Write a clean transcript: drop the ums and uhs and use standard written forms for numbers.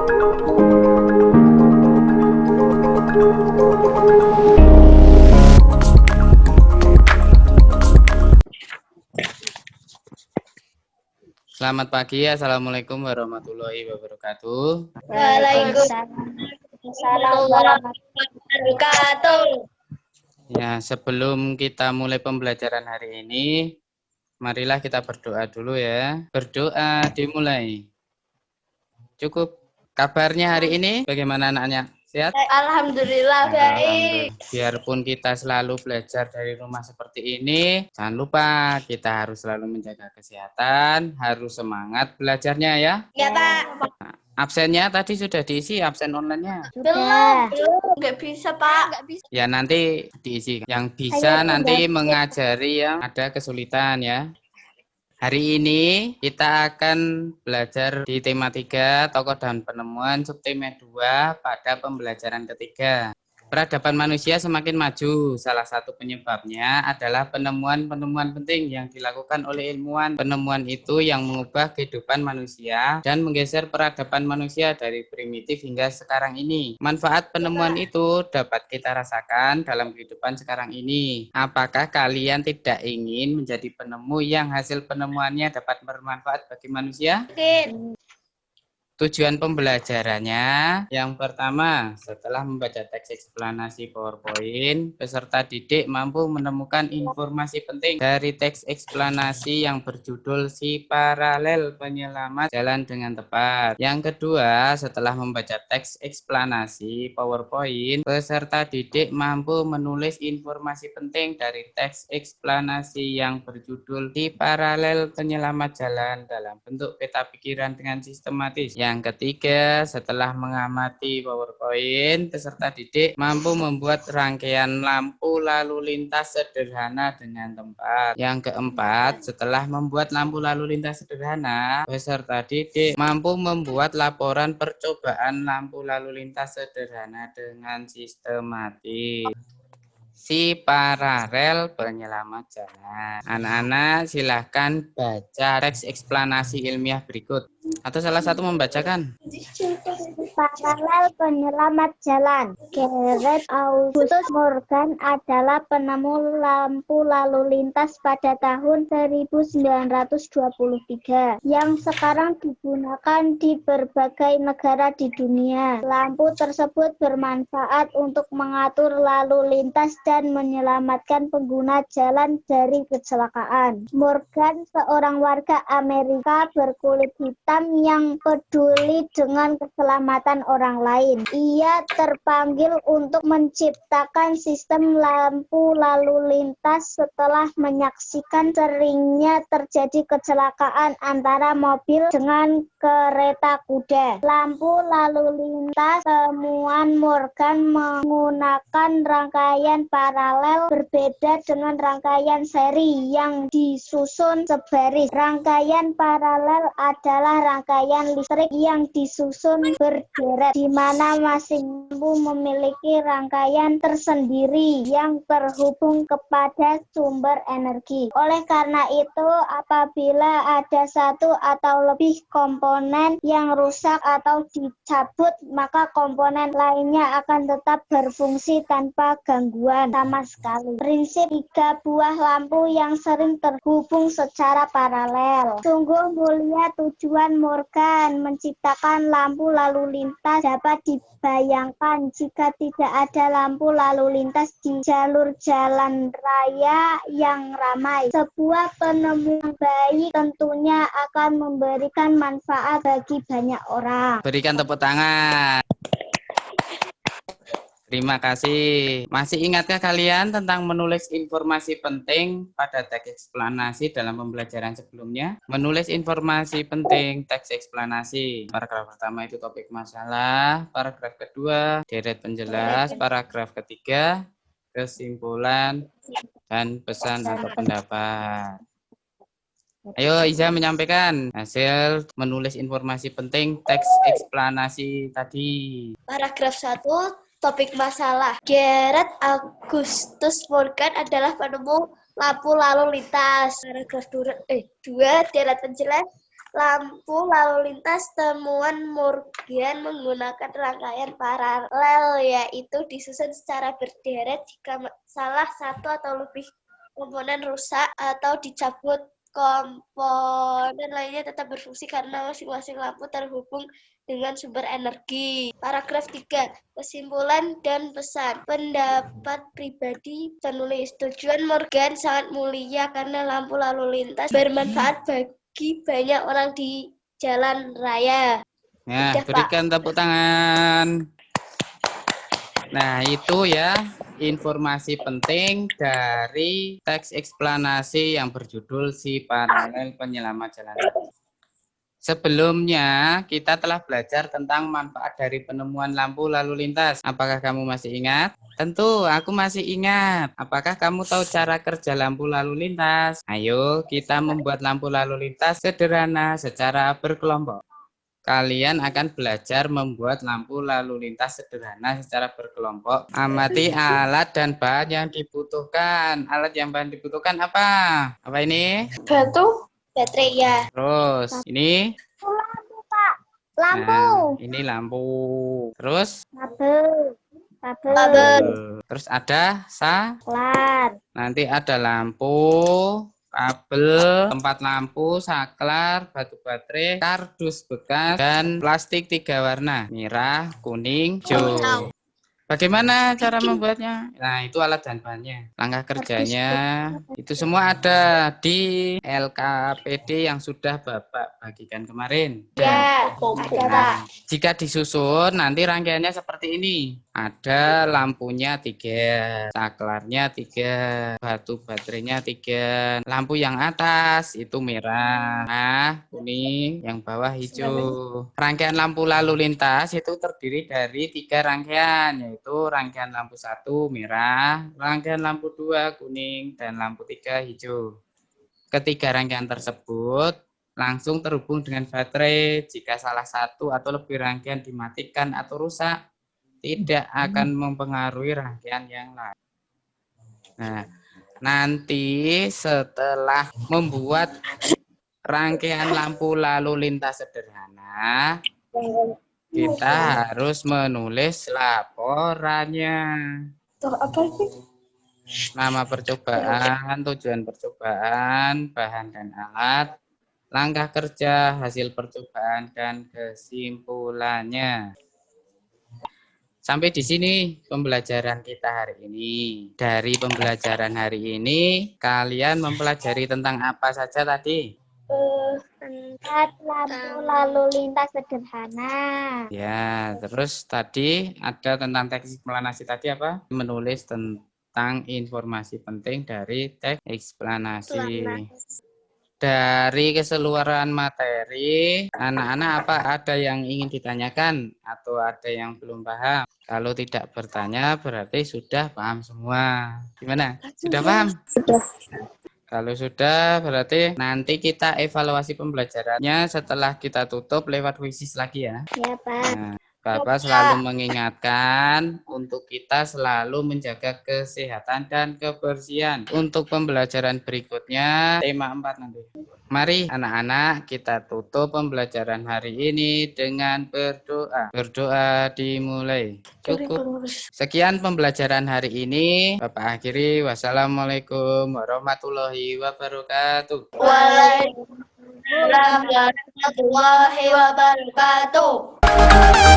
Selamat pagi, Assalamualaikum warahmatullahi wabarakatuh. Waalaikumsalam warahmatullahi wabarakatuh. Ya, sebelum kita mulai pembelajaran hari ini, marilah kita berdoa dulu ya. Berdoa dimulai. Cukup. Kabarnya hari ini bagaimana anaknya? Sehat? Alhamdulillah baik. Biarpun kita selalu belajar dari rumah seperti ini, jangan lupa kita harus selalu menjaga kesehatan, harus semangat belajarnya ya. Ya Pak. Absennya tadi sudah diisi, absen online-nya. Belum. Nggak bisa Pak. Ya nanti diisi. Yang bisa nanti mengajari yang ada kesulitan ya. Hari ini kita akan belajar di tema 3, tokoh dan penemuan, subtema 2 pada pembelajaran ketiga. Peradaban manusia semakin maju. Salah satu penyebabnya adalah penemuan-penemuan penting yang dilakukan oleh ilmuwan. Penemuan itu yang mengubah kehidupan manusia dan menggeser peradaban manusia dari primitif hingga sekarang ini. Manfaat penemuan itu dapat kita rasakan dalam kehidupan sekarang ini. Apakah kalian tidak ingin menjadi penemu yang hasil penemuannya dapat bermanfaat bagi manusia? Tujuan pembelajarannya, yang pertama, setelah membaca teks eksplanasi PowerPoint, peserta didik mampu menemukan informasi penting dari teks eksplanasi yang berjudul Si Paralel Penyelamat Jalan dengan Tepat. Yang kedua, setelah membaca teks eksplanasi PowerPoint, peserta didik mampu menulis informasi penting dari teks eksplanasi yang berjudul Si Paralel Penyelamat Jalan dalam bentuk peta pikiran dengan sistematis. Yang ketiga, setelah mengamati PowerPoint, peserta didik mampu membuat rangkaian lampu lalu lintas sederhana dengan tempat. Yang keempat, setelah membuat lampu lalu lintas sederhana, peserta didik mampu membuat laporan percobaan lampu lalu lintas sederhana dengan sistematis. Si Paralel Penyelamat Jalan. Anak-anak silahkan baca teks eksplanasi ilmiah berikut. Atau salah satu membacakan. Paralel Penyelamat Jalan. Gareth Augustus Morgan adalah penemu lampu lalu lintas pada tahun 1923 yang sekarang digunakan di berbagai negara di dunia. Lampu tersebut bermanfaat untuk mengatur lalu lintas dan menyelamatkan pengguna jalan dari kecelakaan. Morgan, seorang warga Amerika berkulit hitam yang peduli dengan keselamatan orang lain. Ia terpanggil untuk menciptakan sistem lampu lalu lintas setelah menyaksikan seringnya terjadi kecelakaan antara mobil dengan kereta kuda. Lampu lalu lintas temuan Morgan menggunakan rangkaian paralel berbeda dengan rangkaian seri yang disusun sebaris. Rangkaian paralel adalah rangkaian listrik yang disusun berderet, di mana masing lampu memiliki rangkaian tersendiri yang terhubung kepada sumber energi. Oleh karena itu, apabila ada satu atau lebih komponen yang rusak atau dicabut, maka komponen lainnya akan tetap berfungsi tanpa gangguan sama sekali. Prinsip 3 buah lampu yang sering terhubung secara paralel. Sungguh mulia tujuan Morgan menciptakan lampu lalu lintas. Dapat dibayangkan jika tidak ada lampu lalu lintas di jalur jalan raya yang ramai. Sebuah penemuan baik tentunya akan memberikan manfaat bagi banyak orang. Berikan tepuk tangan. Terima kasih. Masih ingatkah kalian tentang menulis informasi penting pada teks eksplanasi dalam pembelajaran sebelumnya? Menulis informasi penting teks eksplanasi. Paragraf pertama itu topik masalah, paragraf kedua deret penjelas, paragraf ketiga kesimpulan dan pesan atau pendapat. Ayo Iza menyampaikan hasil menulis informasi penting teks eksplanasi tadi. Paragraf 1, topik masalah. Gareth Augustus Morgan adalah penemu lampu lalu lintas. Paragraf 2, deret penjelas. lampu lalu lintas temuan Morgan menggunakan rangkaian paralel, yaitu disusun secara berderet jika salah satu atau lebih komponen rusak atau dicabut, komponen lainnya tetap berfungsi karena masing-masing lampu terhubung dengan sumber energi. Paragraf 3. Kesimpulan dan pesan. Pendapat pribadi penulis. Tujuan Morgan sangat mulia karena lampu lalu lintas bermanfaat bagi banyak orang di jalan raya. Nah, Udah, Pak. berikan tepuk tangan. Nah, itu ya informasi penting dari teks eksplanasi yang berjudul si paralel penyelamat jalan raya. Sebelumnya, kita telah belajar tentang manfaat dari penemuan lampu lalu lintas. Apakah kamu masih ingat? Tentu, aku masih ingat. Apakah kamu tahu cara kerja lampu lalu lintas? Ayo, kita membuat lampu lalu lintas sederhana secara berkelompok. Kalian akan belajar membuat lampu lalu lintas sederhana secara berkelompok. Amati alat dan bahan yang dibutuhkan. Alat yang bahan dibutuhkan apa? Apa ini? Batu, baterai ya. Terus, ini? Lampu, Pak. Lampu. Nah, ini lampu. Terus? Kabel. Terus ada Saklar. nanti ada lampu, kabel, tempat lampu, saklar, batu baterai, kardus bekas, dan plastik 3 warna, merah, kuning, hijau. Bagaimana cara membuatnya? Nah, itu alat dan bahannya. Langkah kerjanya, itu semua ada di LKPD yang sudah Bapak bagikan kemarin. Ya, Nah, jika disusun, nanti rangkaiannya seperti ini. Ada lampunya 3, saklarnya 3, batu baterainya 3, lampu yang atas itu merah, kuning, yang bawah hijau. Rangkaian lampu lalu lintas itu terdiri dari 3 rangkaian, yaitu rangkaian lampu 1 merah, rangkaian lampu 2 kuning, dan lampu 3 hijau. Ketiga rangkaian tersebut langsung terhubung dengan baterai. Jika salah satu atau lebih rangkaian dimatikan atau rusak, tidak akan mempengaruhi rangkaian yang lain. Nah, nanti setelah membuat rangkaian lampu lalu lintas sederhana, kita harus menulis laporannya. Apa sih? Nama percobaan, tujuan percobaan, bahan dan alat, langkah kerja, hasil percobaan, dan kesimpulannya. Sampai di sini pembelajaran kita hari ini. Dari pembelajaran hari ini, kalian mempelajari tentang apa saja tadi? Tempat lampu lalu lintas sederhana. Ya, terus tadi ada tentang teks eksplanasi tadi apa? Menulis tentang informasi penting dari teks eksplanasi. Dari keseluruhan materi, anak-anak apa ada yang ingin ditanyakan atau ada yang belum paham? Kalau tidak bertanya berarti sudah paham semua. Gimana? Sudah paham? Sudah. Kalau sudah berarti nanti kita evaluasi pembelajarannya setelah kita tutup lewat quizzes lagi ya. Ya, Pak. Nah, Bapak selalu mengingatkan untuk kita selalu menjaga kesehatan dan kebersihan. Untuk pembelajaran berikutnya, tema 4 nanti. Mari anak-anak kita tutup pembelajaran hari ini dengan berdoa. Berdoa dimulai. Cukup. Sekian pembelajaran hari ini. Bapak akhiri. Wassalamualaikum warahmatullahi wabarakatuh. Waalaikumsalam warahmatullahi wabarakatuh.